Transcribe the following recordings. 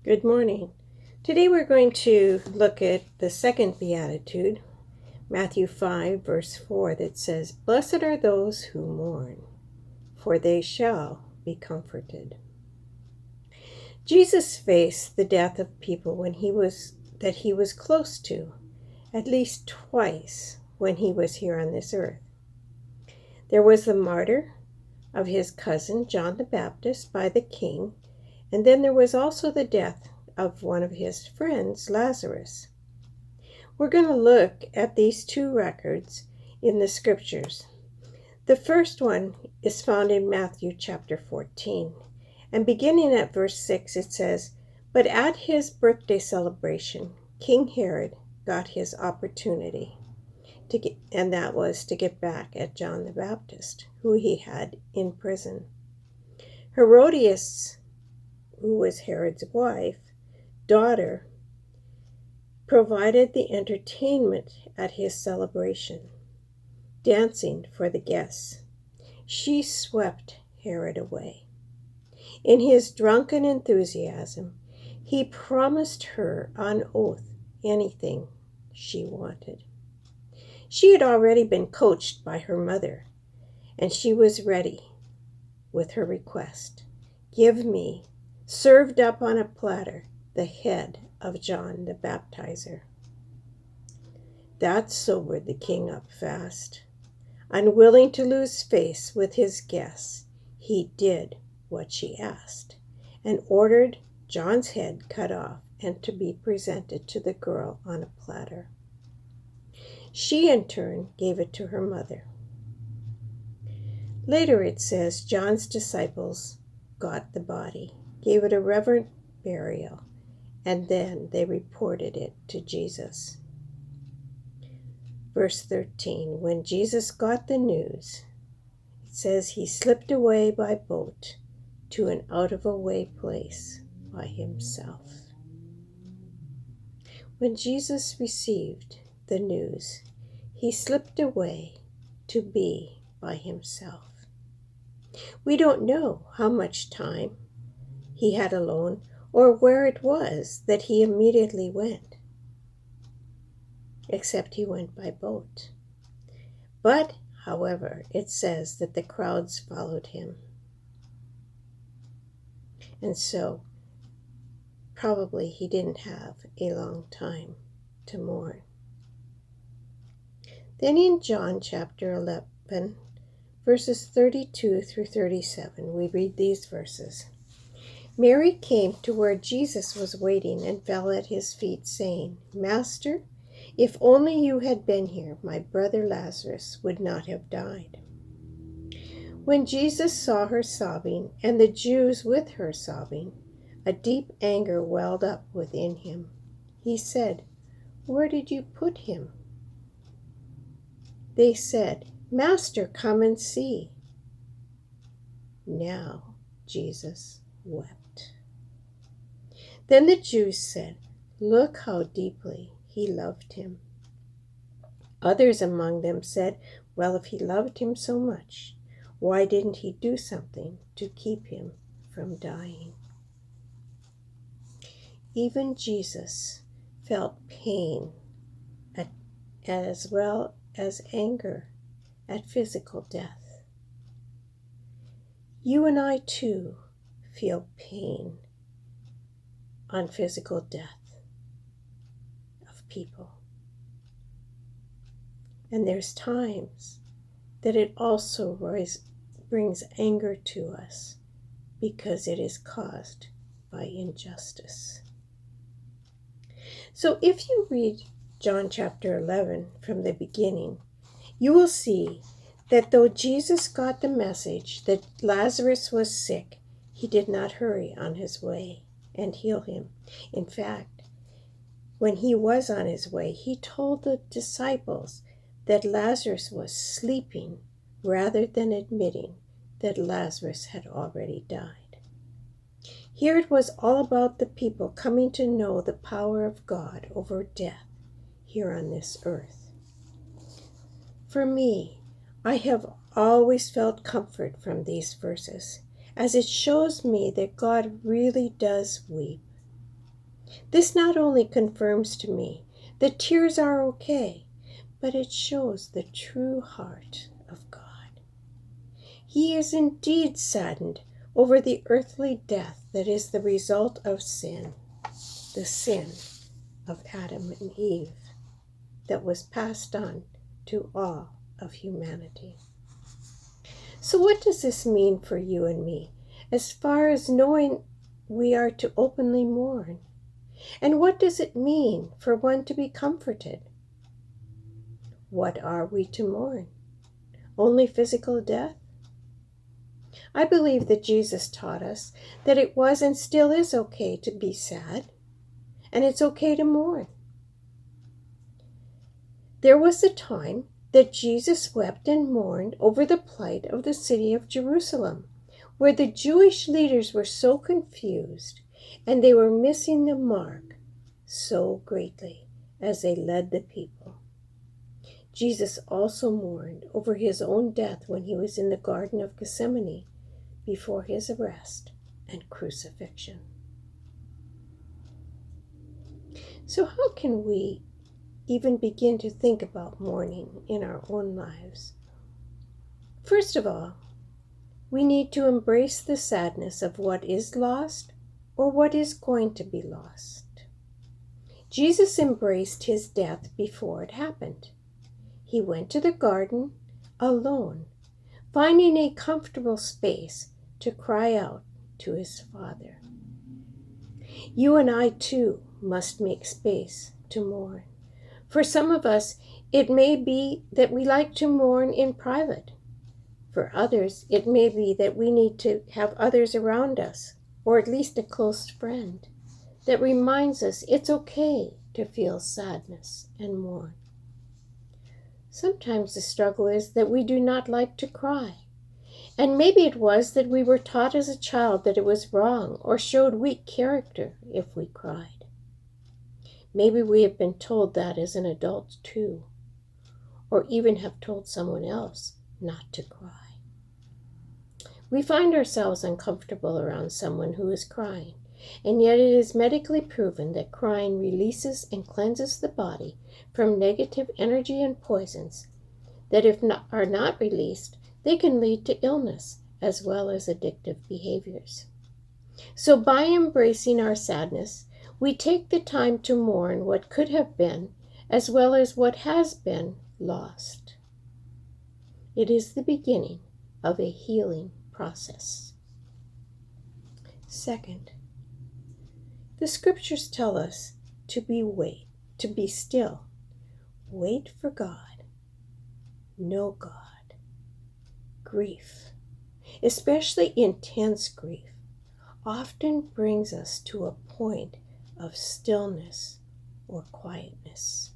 Good morning. Today we're going to look at the second beatitude, Matthew 5, verse 4, that says, "Blessed are those who mourn, for they shall be comforted." Jesus faced the death of people that he was close to, at least twice when he was here on this earth. There was the martyr of his cousin John the Baptist by the king, and then there was also the death of one of his friends, Lazarus. We're going to look at these two records in the scriptures. The first one is found in Matthew chapter 14, and beginning at verse 6 it says, "But at his birthday celebration, King Herod got his opportunity, and that was to get back at John the Baptist, who he had in prison. Herodias, who was Herod's daughter, provided the entertainment at his celebration, dancing for the guests. She swept Herod away. In his drunken enthusiasm, he promised her on oath anything she wanted. She had already been coached by her mother, and she was ready with her request. "Give me, served up on a platter, the head of John the Baptizer." That sobered the king up fast. Unwilling to lose face with his guests, he did what she asked, and ordered John's head cut off and to be presented to the girl on a platter. She in turn gave it to her mother. Later it says John's disciples got the body, gave it a reverent burial, and then they reported it to Jesus. Verse 13, when Jesus got the news, it says he slipped away by boat to an out-of-the-way place by himself. When Jesus received the news, he slipped away to be by himself. We don't know how much time he had alone or where it was that he immediately went, except he went by boat. But, however, it says that the crowds followed him. And so, probably he didn't have a long time to mourn. Then in John chapter 11, verses 32 through 37, we read these verses. Mary came to where Jesus was waiting and fell at his feet, saying, "Master, if only you had been here, my brother Lazarus would not have died." When Jesus saw her sobbing, and the Jews with her sobbing, a deep anger welled up within him. He said, "Where did you put him?" They said, "Master, come and see." Now Jesus wept. Then the Jews said, "Look how deeply he loved him." Others among them said, "Well, if he loved him so much, why didn't he do something to keep him from dying?" Even Jesus felt pain as well as anger at physical death. You and I too feel pain on physical death of people. And there's times that it also brings anger to us because it is caused by injustice. So if you read John chapter 11 from the beginning, you will see that though Jesus got the message that Lazarus was sick, he did not hurry on his way and heal him. In fact, when he was on his way, he told the disciples that Lazarus was sleeping rather than admitting that Lazarus had already died. Here it was all about the people coming to know the power of God over death here on this earth. For me, I have always felt comfort from these verses, as it shows me that God really does weep This not only confirms to me that tears are okay, but it shows the true heart of God. He is indeed saddened over the earthly death that is the result of sin, the sin of Adam and Eve that was passed on to all of humanity. So what does this mean for you and me as far as knowing we are to openly mourn? And what does it mean for one to be comforted? What are we to mourn? Only physical death? I believe that Jesus taught us that it was and still is okay to be sad, and it's okay to mourn. There was a time that Jesus wept and mourned over the plight of the city of Jerusalem, where the Jewish leaders were so confused and they were missing the mark so greatly as they led the people. Jesus also mourned over his own death when he was in the Garden of Gethsemane before his arrest and crucifixion. So how can we even begin to think about mourning in our own lives? First of all, we need to embrace the sadness of what is lost or what is going to be lost. Jesus embraced his death before it happened. He went to the garden alone, finding a comfortable space to cry out to his Father. You and I too must make space to mourn. For some of us, it may be that we like to mourn in private. For others, it may be that we need to have others around us, or at least a close friend, that reminds us it's okay to feel sadness and mourn. Sometimes the struggle is that we do not like to cry. And maybe it was that we were taught as a child that it was wrong or showed weak character if we cried. Maybe we have been told that as an adult too, or even have told someone else not to cry. We find ourselves uncomfortable around someone who is crying, and yet it is medically proven that crying releases and cleanses the body from negative energy and poisons that are not released, they can lead to illness as well as addictive behaviors. So by embracing our sadness, we take the time to mourn what could have been as well as what has been lost. It is the beginning of a healing process. Second, the scriptures tell us to be still. Wait for God. Know God. Grief, especially intense grief, often brings us to a point of stillness or quietness.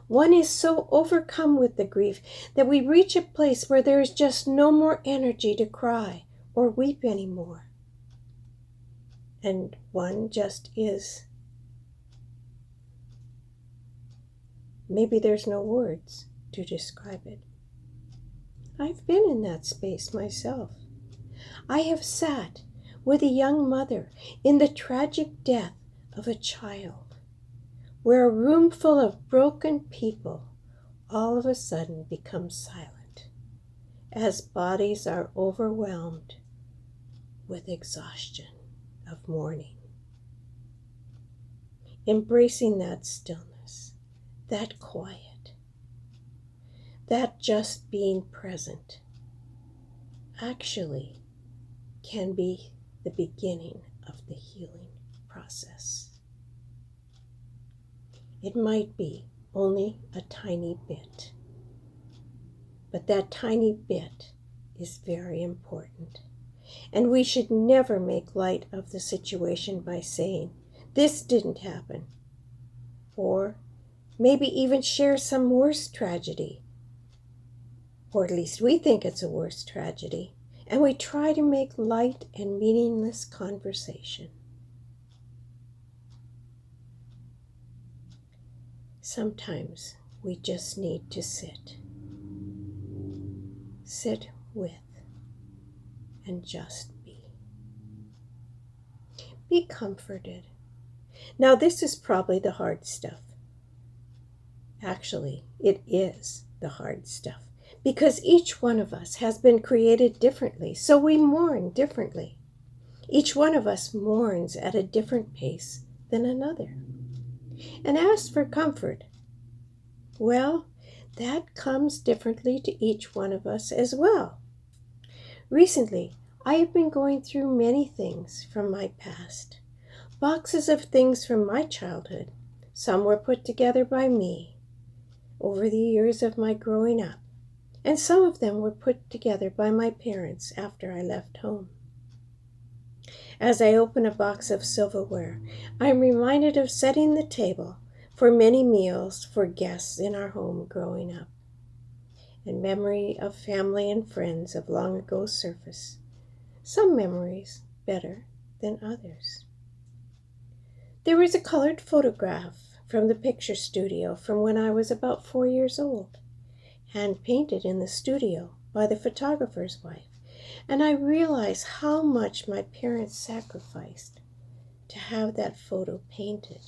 One is so overcome with the grief that we reach a place where there is just no more energy to cry or weep anymore. And one just is. Maybe there's no words to describe it. I've been in that space myself. I have sat with a young mother in the tragic death of a child, where a room full of broken people all of a sudden becomes silent, as bodies are overwhelmed with exhaustion of mourning. Embracing that stillness, that quiet, that just being present actually can be the beginning of the healing process. It might be only a tiny bit, but that tiny bit is very important. And we should never make light of the situation by saying, this didn't happen, or maybe even share some worse tragedy, or at least we think it's a worse tragedy, and we try to make light and meaningless conversation. Sometimes we just need to sit with, and just be. Be comforted. Now, this is probably the hard stuff. Actually, it is the hard stuff, because each one of us has been created differently, so we mourn differently. Each one of us mourns at a different pace than another. And as for comfort, well, that comes differently to each one of us as well. Recently, I have been going through many things from my past, boxes of things from my childhood. Some were put together by me over the years of my growing up, and some of them were put together by my parents after I left home. As I open a box of silverware, I am reminded of setting the table for many meals for guests in our home growing up, and memory of family and friends of long ago surface, some memories better than others. There is a colored photograph from the picture studio from when I was about 4 years old, hand-painted in the studio by the photographer's wife, and I realize how much my parents sacrificed to have that photo painted.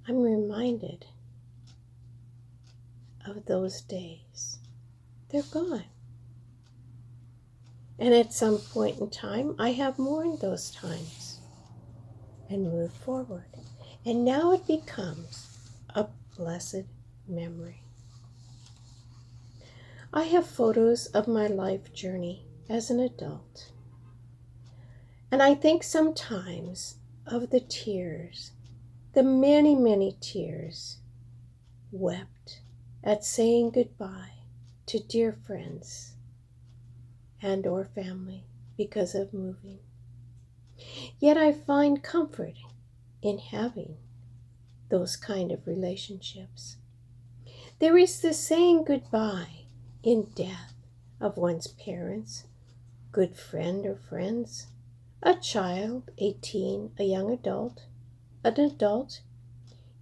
I'm reminded of those days. They're gone. And at some point in time, I have mourned those times and moved forward. And now it becomes a blessed memory. I have photos of my life journey as an adult. And I think sometimes of the tears, the many, many tears wept at saying goodbye to dear friends and or family because of moving. Yet I find comfort in having those kind of relationships. There is the saying goodbye in death of one's parents, good friend or friends, a child, a teen, a young adult, an adult,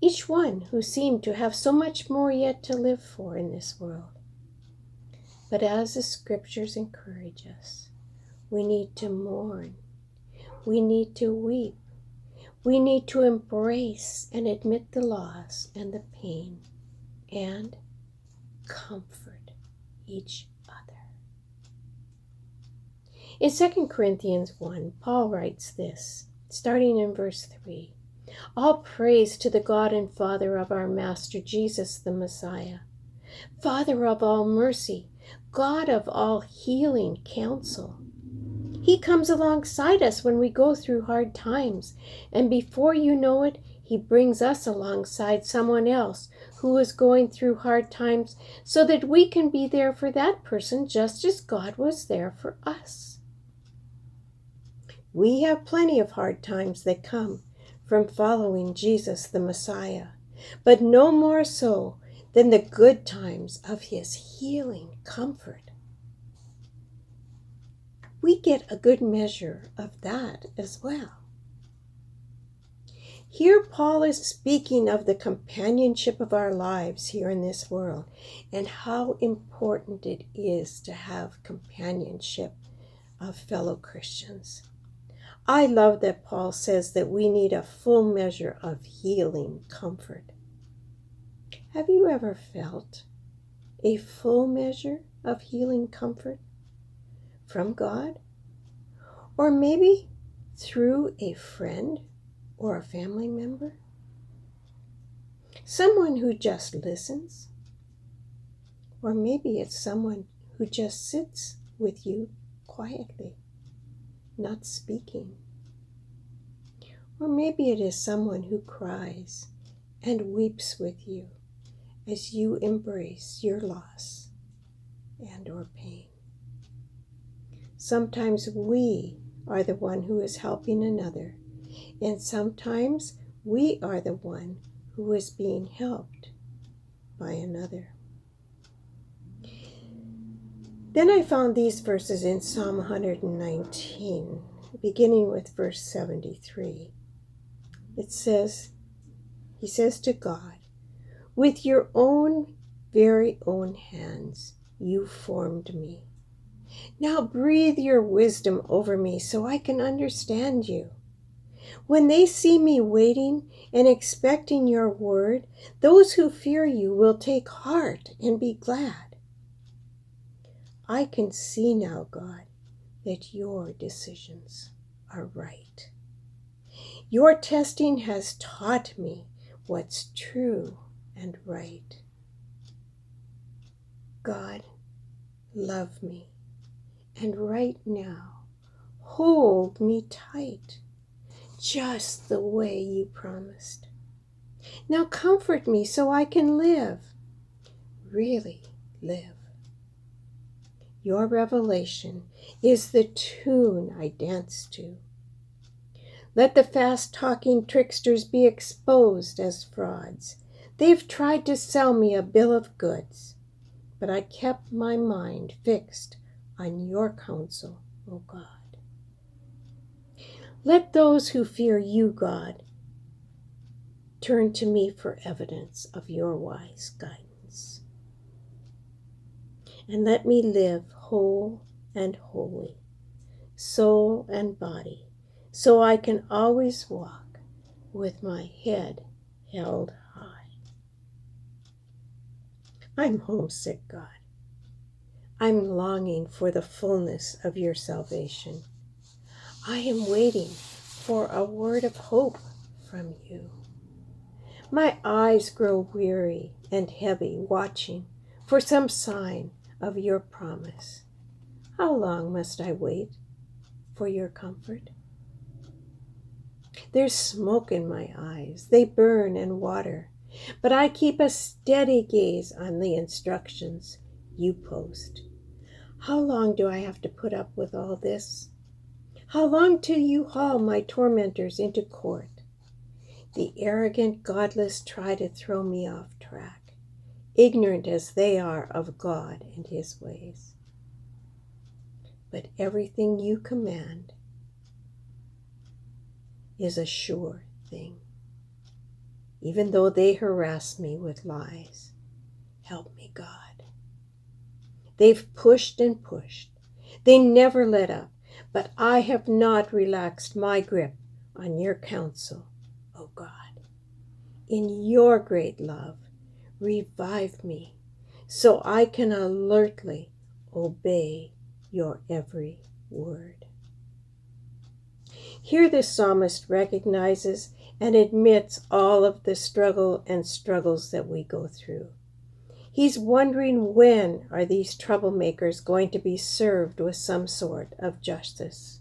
each one who seemed to have so much more yet to live for in this world. But as the scriptures encourage us, we need to mourn, we need to weep, we need to embrace and admit the loss and the pain, and comfort each other. In 2 Corinthians 1, Paul writes this, starting in verse 3, "All praise to the God and Father of our Master Jesus the Messiah, Father of all mercy, God of all healing counsel. He comes alongside us when we go through hard times, and before you know it, He brings us alongside someone else who is going through hard times so that we can be there for that person just as God was there for us. We have plenty of hard times that come from following Jesus the Messiah, but no more so than the good times of His healing comfort. We get a good measure of that as well. Here Paul is speaking of the companionship of our lives here in this world and how important it is to have companionship of fellow Christians. I love that Paul says that we need a full measure of healing comfort. Have you ever felt a full measure of healing comfort from God? Or maybe through a friend or a family member? Someone who just listens? Or maybe it's someone who just sits with you quietly, not speaking. Or maybe it is someone who cries and weeps with you as you embrace your loss and or pain. Sometimes we are the one who is helping another, and sometimes we are the one who is being helped by another. Then I found these verses in Psalm 119, beginning with verse 73. It says, he says to God, "With your own very own hands you formed me. Now breathe your wisdom over me so I can understand you. When they see me waiting and expecting your word, those who fear you will take heart and be glad. I can see now, God, that your decisions are right. Your testing has taught me what's true and right. God, love me, and right now, hold me tight, just the way you promised. Now comfort me so I can live, really live. Your revelation is the tune I dance to. Let the fast-talking tricksters be exposed as frauds. They've tried to sell me a bill of goods, but I kept my mind fixed on your counsel, O God. Let those who fear you, God, turn to me for evidence of your wise guidance. And let me live whole and holy, soul and body, so I can always walk with my head held high. I'm homesick, God. I'm longing for the fullness of your salvation. I am waiting for a word of hope from you. My eyes grow weary and heavy watching for some sign of your promise. How long must I wait for your comfort? There's smoke in my eyes. They burn and water, but I keep a steady gaze on the instructions you post. How long do I have to put up with all this? How long till you haul my tormentors into court? The arrogant, godless try to throw me off track, ignorant as they are of God and his ways. But everything you command is a sure thing. Even though they harass me with lies, help me, God. They've pushed and pushed. They never let up, but I have not relaxed my grip on your counsel, O God. In your great love, revive me so I can alertly obey your every word. Here the psalmist recognizes and admits all of the struggle and struggles that we go through. He's wondering, when are these troublemakers going to be served with some sort of justice?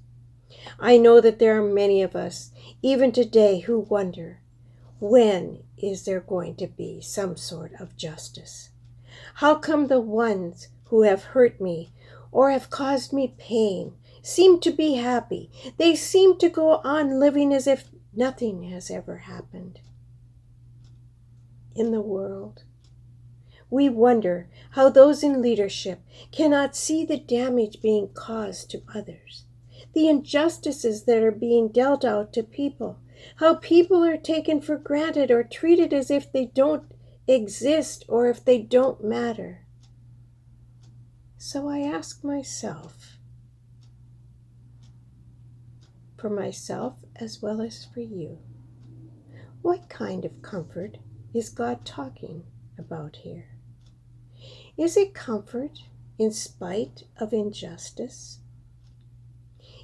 I know that there are many of us, even today, who wonder, when is there going to be some sort of justice? How come the ones who have hurt me or have caused me pain seem to be happy? They seem to go on living as if nothing has ever happened. In the world, we wonder how those in leadership cannot see the damage being caused to others, the injustices that are being dealt out to people, how people are taken for granted or treated as if they don't exist or if they don't matter. So I ask myself, for myself as well as for you, what kind of comfort is God talking about here? Is it comfort in spite of injustice?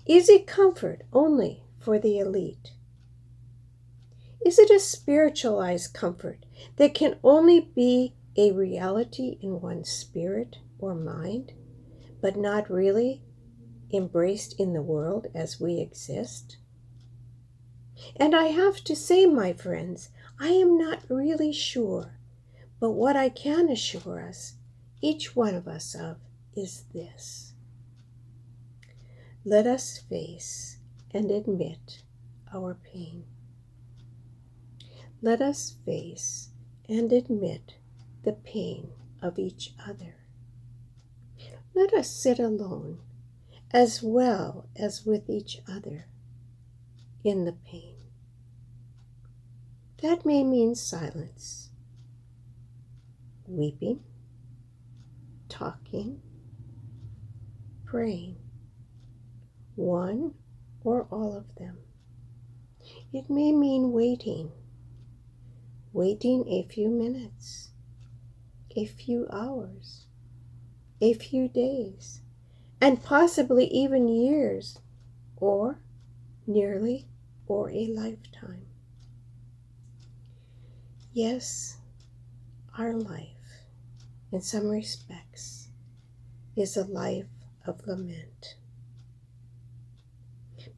Is it comfort only for the elite? Is it a spiritualized comfort that can only be a reality in one's spirit or mind, but not really embraced in the world as we exist? And I have to say, my friends, I am not really sure, but what I can assure us, each one of us, of is this: let us face and admit our pain. Let us face and admit the pain of each other. Let us sit alone as well as with each other in the pain. That may mean silence, weeping, talking, praying, one or all of them. It may mean waiting a few minutes, a few hours, a few days, and possibly even years, or nearly, or a lifetime. Yes, our life, in some respects, is a life of lament.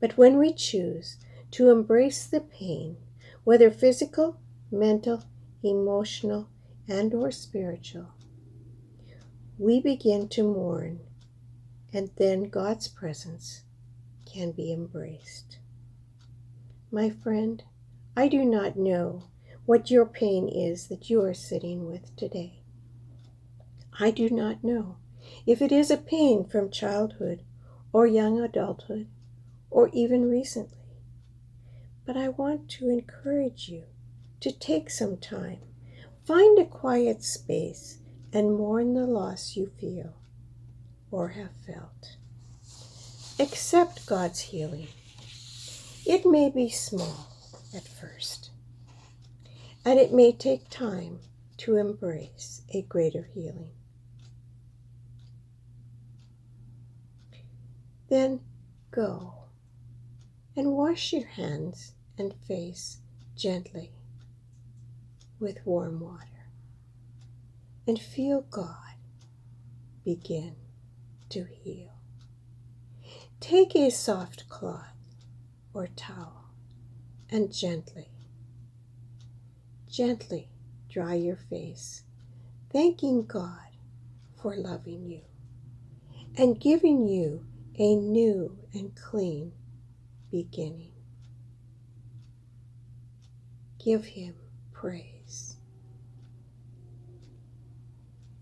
But when we choose to embrace the pain, whether physical, mental, emotional, and or spiritual, we begin to mourn, and then God's presence can be embraced. My friend, I do not know what your pain is that you are sitting with today. I do not know if it is a pain from childhood or young adulthood or even recently. But I want to encourage you to take some time, find a quiet space, and mourn the loss you feel or have felt. Accept God's healing. It may be small at first, and it may take time to embrace a greater healing. Then go and wash your hands and face gently with warm water, and feel God begin to heal. Take a soft cloth or towel and gently dry your face, thanking God for loving you and giving you a new and clean beginning. Give Him praise.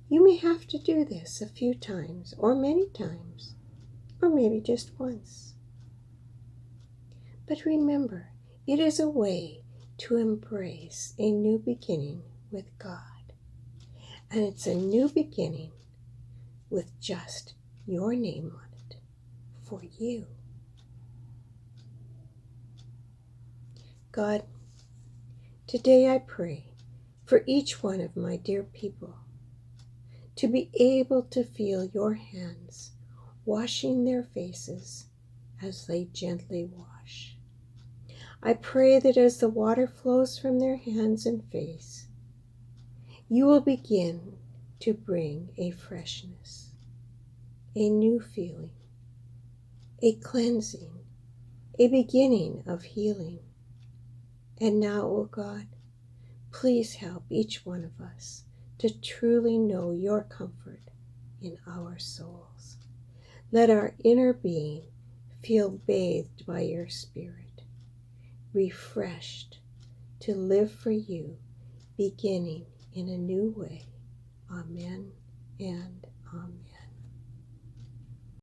You may have to do this a few times, or many times, or maybe just once. But remember, it is a way to embrace a new beginning with God. And it's a new beginning with just your name on it, for you. God, today I pray for each one of my dear people to be able to feel your hands washing their faces as they gently wash. I pray that as the water flows from their hands and face, you will begin to bring a freshness, a new feeling, a cleansing, a beginning of healing. And now, O God, please help each one of us to truly know your comfort in our souls. Let our inner being feel bathed by your Spirit, refreshed to live for you, beginning in a new way. Amen and amen.